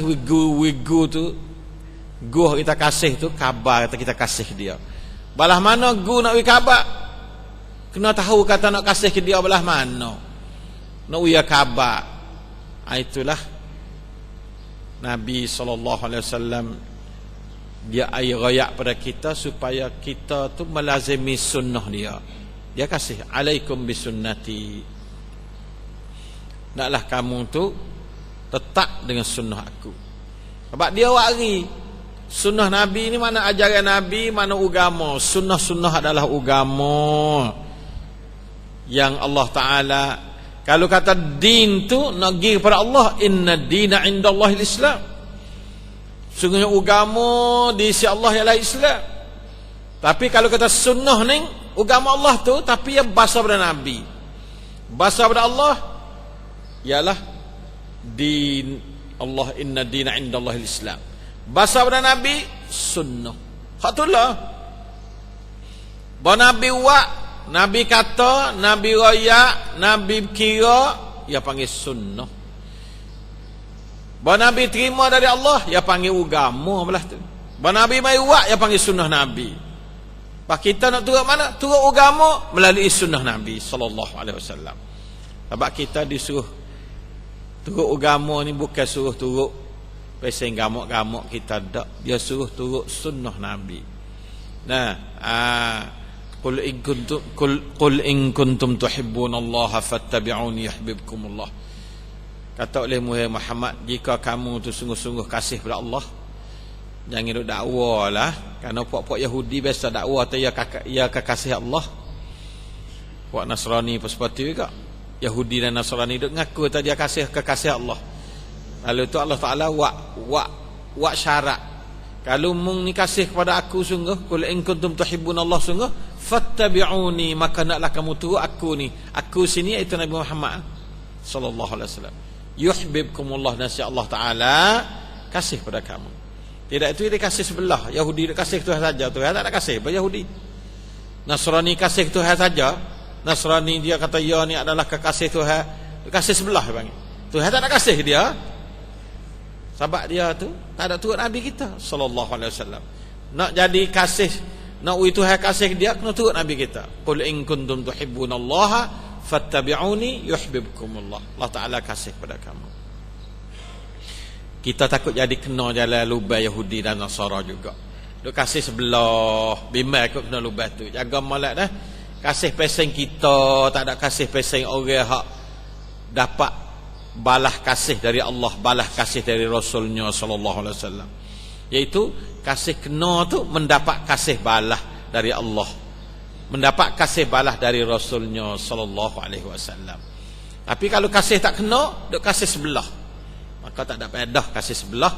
wigu tu, guh kita kasih tu, khabar kata kita kasih dia. Balah mana gu nak wi khabar? Kena tahu kata nak kasih ke dia belah mana. Nak wi khabar. Itulah Nabi SAW dia air royak pada kita supaya kita tu melazimi sunnah dia. Dia kasih alaikum bisunnati. Naklah kamu tu tetap dengan sunnah aku. Sebab dia wari sunnah Nabi ni, mana ajaran Nabi, mana agama. Sunnah-sunnah adalah agama yang Allah Ta'ala, kalau kata din tu nak pergi kepada Allah, inna dina indallahil Islam. Sungguhnya agama di sisi Allah ialah Islam. Tapi kalau kata sunnah ni agama Allah tu, tapi yang bahasa pada Nabi, bahasa pada Allah ialah din Allah, inna dina indallahil Islam. Bahasa pada Nabi sunnah. Hak itulah bahawa Nabi buat, Nabi kata, Nabi royak, Nabi kira, ia panggil sunnah. Bahawa Nabi terima dari Allah, ia panggil agama belah tu. Bahawa Nabi mai buat, ia panggil sunnah Nabi. Pak kita nak turut mana? Turut agama melalui sunnah Nabi SAW. Sebab kita disuruh turut agama ni bukan suruh turut pesing gamak-gamak kita tak. Dia suruh turut sunnah Nabi. Nah, Qul in kuntum tuhibbunallaha fattabi'uni yuhibbukumullah. Kata oleh Muhammad, jika kamu tu sungguh-sungguh kasih pada Allah, jangan duk dakwa lah. Kerana puak-puak Yahudi biasa dakwa tu ia kekasih Allah. Puak Nasrani pun seperti juga. Yahudi dan Nasrani duk ngaku tadi dia kekasih Allah. Lalu tu Allah Ta'ala wak syarat. Kalau mung ni kasih kepada aku sungguh, qul in kuntum tuhibbunallah sungguh, fattabi'uni, maka naklah kamu turut aku ni. Aku sini iaitu Nabi Muhammad sallallahu alaihi wasallam. Yuhibbukumullah, nasi Allah Ta'ala kasih pada kamu. Tidak itu dia kasih sebelah. Yahudi dia kasih Tuhan saja, Tuhan tak ada kasih pada Yahudi. Nasrani kasih Tuhan saja. Nasrani dia kata ya ni adalah kekasih Tuhan, dia kasih sebelah bang. Tuhan tak ada kasih dia. Sebab dia tu tak ada turut Nabi kita sallallahu alaihi wasallam. Nak jadi kasih, nak Tuhan kasih dia, kena turut Nabi kita. Qul in kuntum tuhibbunallaha fattabi'uni yuhibbukumullah. Allah Ta'ala kasih pada kamu. Kita takut jadi kena jalan lubang Yahudi dan Nasara juga. Duk kasih sebelah, bimbang ikut kena lubang tu. Jaga malak dah. Kasih peseng kita, tak ada kasih peseng orang hak dapat balah kasih dari Allah, balah kasih dari Rasulnya sallallahu alaihi wasallam. Iaitu kasih kena tu mendapat kasih balah dari Allah, mendapat kasih balah dari Rasulnya sallallahu alaihi wasallam. Tapi kalau kasih tak kena, duk kasih sebelah, maka tak ada faedah kasih sebelah.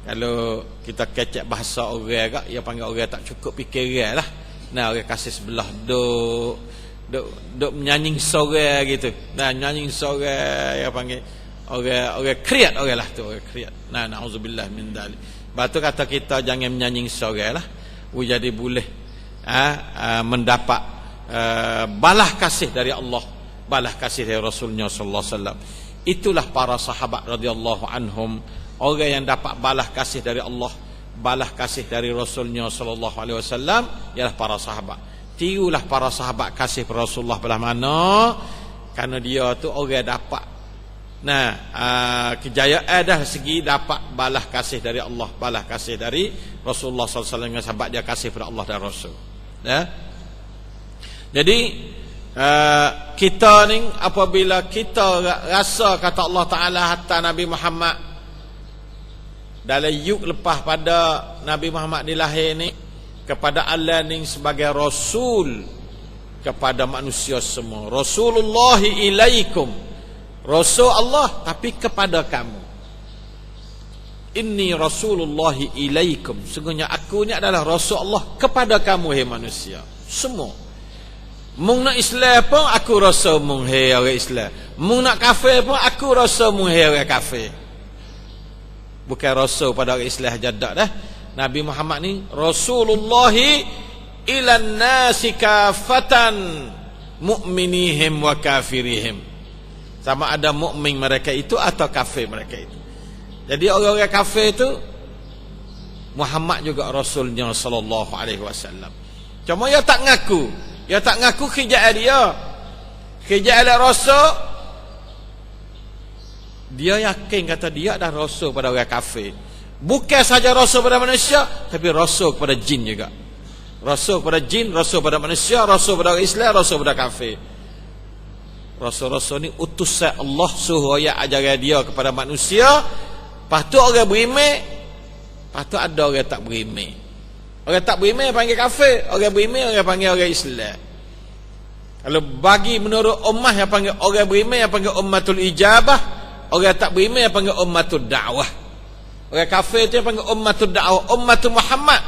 Kalau kita kecek bahasa orang agak, ia panggil orang tak cukup fikiran lah. Nah, orang kasih sebelah duk menyanyi sore gitu. Nah, nyanyi sore dia panggil orang kriat orang lah tu, orang kriat. Nah, nauzubillah min dzalik. Batu kata kita jangan menyanyi sore lah. Jadi boleh mendapat balah kasih dari Allah, balah kasih dari Rasulnya sallallahu alaihi wasallam. Itulah para sahabat radhiyallahu anhum, orang yang dapat balah kasih dari Allah, balah kasih dari Rasulnya sallallahu alaihi wasallam ialah para sahabat. Tirulah para sahabat kasih Rasulullah belah mana, kerana dia tu orang dapat kejayaan dah segi dapat balah kasih dari Allah, balah kasih dari Rasulullah sallallahu alaihi wasallam, sebab dia kasih pada Allah dan Rasul. Jadi kita ni apabila kita rasa kata Allah Ta'ala hatta Nabi Muhammad dalam yuk lepas pada Nabi Muhammad dilahir ni kepada Allah ni sebagai Rasul kepada manusia semua. Rasulullahi ilaikum, Rasul Allah tapi kepada kamu. Inni Rasulullahi ilaikum, sungguhnya aku ni adalah Rasul Allah kepada kamu hai manusia semua. Mung nak Islam pun aku rasa mung hai orang Islam, mung nak kafir pun aku rasa mung hai orang kafir. Bukan Rasul pada orang Islam jadak dah. Nabi Muhammad ni Rasulullahi ilan nasi kafatan mu'minihim wa kafirihim. Sama ada mukmin mereka itu atau kafir mereka itu. Jadi orang-orang kafir itu Muhammad juga Rasulnya sallallahu alaihi wasallam. Cuma dia tak ngaku. Dia tak ngaku kerjaan dia. Kerjaan Rasul. Dia yakin kata dia dah Rasul pada orang kafir. Bukan saja Rasul pada manusia, tapi Rasul kepada jin juga. Rasul kepada jin, Rasul pada manusia, Rasul pada orang Islam, Rasul pada kafir. Rasul-rasul ni utusan Allah suruh ayat ajaran dia kepada manusia. Lepas tu orang beriman, lepas tu ada orang tak beriman. Orang tak beriman panggil kafir, orang beriman orang panggil orang Islam. Kalau bagi menurut ummah yang panggil orang beriman yang panggil ummatul ijabah, orang tak beriman yang panggil ummatul da'wah. Orang kafir tu yang panggil ummatul da'wah, ummatul Muhammad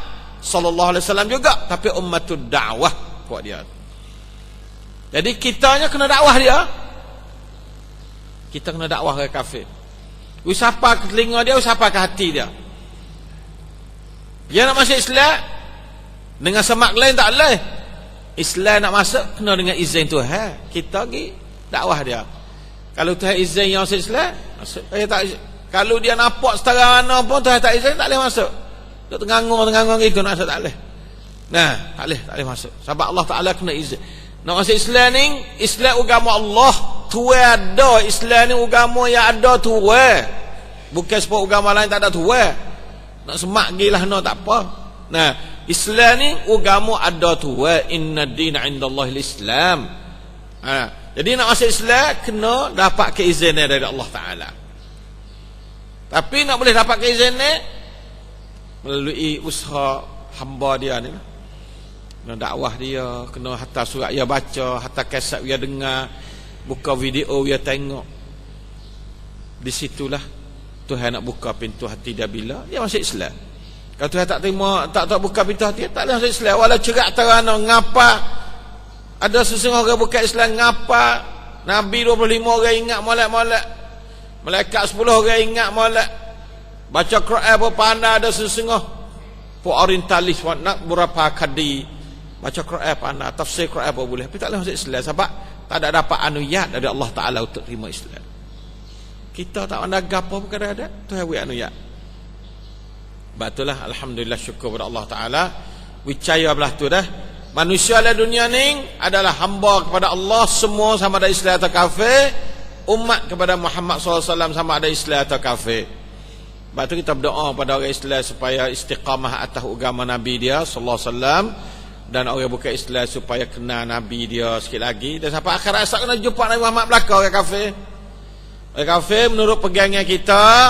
sallallahu alaihi wasallam juga, tapi ummatul da'wah buat dia. Jadi kitanya kena dakwah dia. Kita kena dakwah orang kafir. Usapa ke telinga dia, usapa ke hati dia. Dia nak masuk Islam dengan semak lain tak boleh. Islam nak masuk kena dengan izin Tuhan. Kita pergi dakwah dia. Kalau Tuhan izin yang masuk Islam, masuk. Kalau dia nampak setara mana pun Tuhan tak izin, tak boleh masuk. Dia tengangur gitu nak masuk tak boleh. Nah, tak boleh masuk. Sebab Allah Taala kena izin. Nak masuk Islam ni, Islam agama Allah. Tuan ada. Islam ni agama yang ada tuan. Bukan sebab agama lain tak ada tuan. Nak semak gilah no tak apa. Nah, Islam ni agama ada tuan. Inna dina indallahil Islam. Jadi nak masuk Islam kena dapat keizinan dari Allah Taala. Tapi nak boleh dapat keizinan melalui usaha hamba dia ni. Kena dakwah dia, kena hantar surat dia baca, hantar kaset dia dengar, buka video dia tengok. Di situlah Tuhan nak buka pintu hati dia bila dia masuk Islam. Kalau Tuhan tak terima, tak buka pintu hati, tak boleh masuk Islam. Walau cerak terang ngapa ada sesungguh orang buka Islam ngapa Nabi 25 orang ingat molek-molek, malaikat 10 orang ingat molek, baca Quran apa pandai ada sesungguh pour orientalis nak berapa kadi baca Quran pandai, tafsir Quran apa boleh, tapi tak boleh masuk Islam sebab tak ada dapat anuyat dari Allah Taala untuk terima Islam. Kita tak ada gapo pun ada Tuhan beri anuyat. Batulah alhamdulillah, syukur kepada Allah Taala. Percaya belah tu dah. Manusia dalam dunia ni adalah hamba kepada Allah semua sama ada Islam atau kafir. Umat kepada Muhammad SAW sama ada Islam atau kafir. Sebab tu kita berdoa pada orang Islam supaya istiqamah atas agama Nabi dia sallallahu alaihi wasallam, dan orang bukan Islam supaya kenal Nabi dia sikit lagi, dan sampai akhir asal kena jumpa Nabi Muhammad belaka orang kafir. Orang kafir menurut pegangan kita